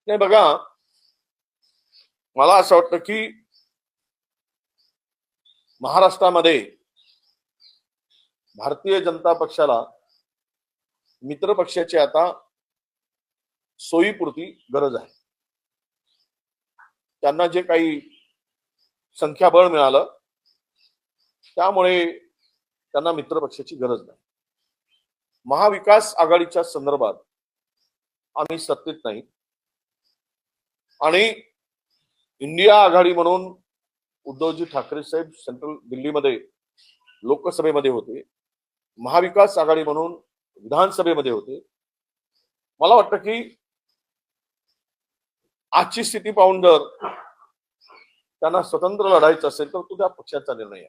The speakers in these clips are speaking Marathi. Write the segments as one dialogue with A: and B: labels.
A: नाही बघा, मला असं वाटतं की महाराष्ट्रामध्ये भारतीय जनता पक्षाला मित्र पक्षाची आता सोयीपुरती गरज आहे. त्यांना जे काही संख्याबळ मिळालं त्यामुळे त्यांना मित्र पक्षाची गरज नाही. महाविकास आघाडीच्या संदर्भात आम्ही सत्तेत नाही आणि इंडिया आघाडी म्हणून उद्धवजी ठाकरे साहेब सेंट्रल दिल्लीमध्ये लोकसभेमध्ये होते, महाविकास आघाडी म्हणून विधानसभेमध्ये होते. मला वाटतं की आजची स्थिती पाहून जर त्यांना स्वतंत्र लढायचं असेल तर तो त्या पक्षाचा निर्णय आहे.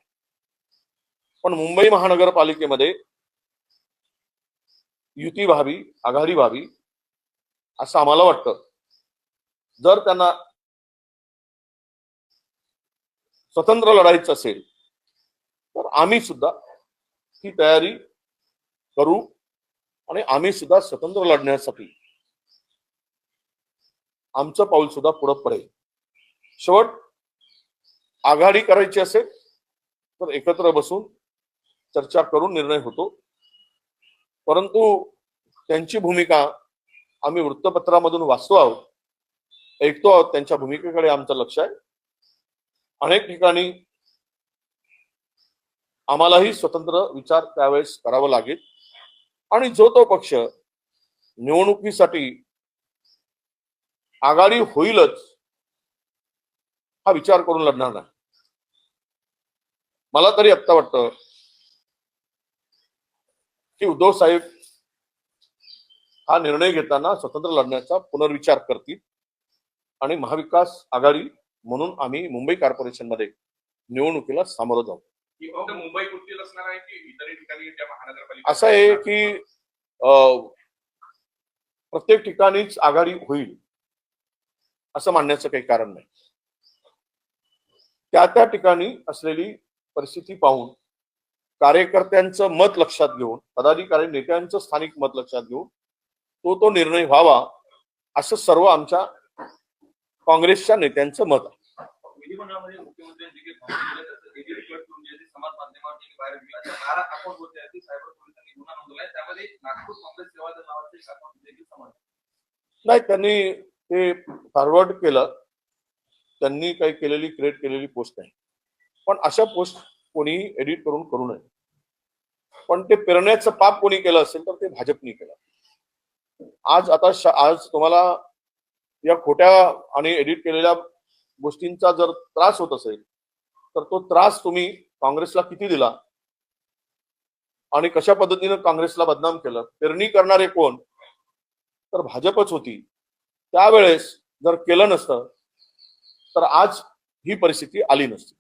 A: पण मुंबई महानगरपालिकेमध्ये युती व्हावी, आघाडी व्हावी असं आम्हाला वाटतं. जर त्यांना स्वतंत्र लढायचं असेल तर आम्ही सुद्धा ही तयारी करू आणि आम्ही सुद्धा स्वतंत्र लढण्यासाठी आमचं पाऊल सुद्धा पुढे पडेल. शेवट आघाडी करायची असेल तर एकत्र बसून चर्चा करून निर्णय होतो. परंतु त्यांची भूमिका आम्ही वृत्तपत्रामधून वाचतो आहोत, ऐकतो आहोत. त्यांच्या भूमिकेकडे आमचं लक्ष आहे. अनेक ठिकाणी आम्हालाही स्वतंत्र विचार त्यावेळेस करावा लागेल आणि जो तो पक्ष निवडणुकीसाठी आघाडी होईलच हा विचार करून लढणार नाही. मला तरी आत्ता वाटतं की उद्धव साहेब हा निर्णय घेताना स्वतंत्र लढण्याचा पुनर्विचार करतील आणि महाविकास आघाडी म्हणून आम्ही मुंबई कॉर्पोरेशन मध्ये निवडणुकीला सामोरं जाऊ.
B: मुंबई पुरतील असणार आहे की इतर ठिकाणी त्या महानगरपालिका
A: असं आहे की प्रत्येक ठिकाणीच आघाडी होईल असं मानण्याचं काही कारण नाही. त्या त्या ठिकाणी असलेली परिस्थिती पाहून कार्यकर्त्यांचं मत लक्षात घेऊन, पदाधिकारी नेत्यांचं स्थानिक मत लक्षात घेऊन तो निर्णय व्हावा असं सर्व आमच्या काँग्रेसच्या नेत्यांचं मत आहे.
B: विधिमंडळामध्ये मुख्यमंत्र्यांची समाज माध्यमांची बाहेर बारा अकाउंट होते ती सायबर पोलिसांनी गुन्हा नोंदवलाय. त्यामध्ये नागपूर काँग्रेस सेवा दल नावाचे अकाउंट देखील समाज
A: नाही, त्यांनी ते फॉरवर्ड केलं. त्यांनी काही केलेली क्रिएट केलेली पोस्ट नाही. पण अशा पोस्ट कोणी एडिट करू नये. पण ते पेरण्याचं पाप कोणी केलं असेल तर ते भाजपनी केलं. आज तुम्हाला या खोट्या आणि एडिट केलेल्या गोष्टींचा जर त्रास होत असेल तर तो त्रास तुम्ही काँग्रेसला किती दिला आणि कशा पद्धतीने काँग्रेसला बदनाम केलं. पेरणी करणारे कोण तर भाजपच होती. त्यावेळेस जर केलं नसतं तर आज ही परिस्थिती आली नसती.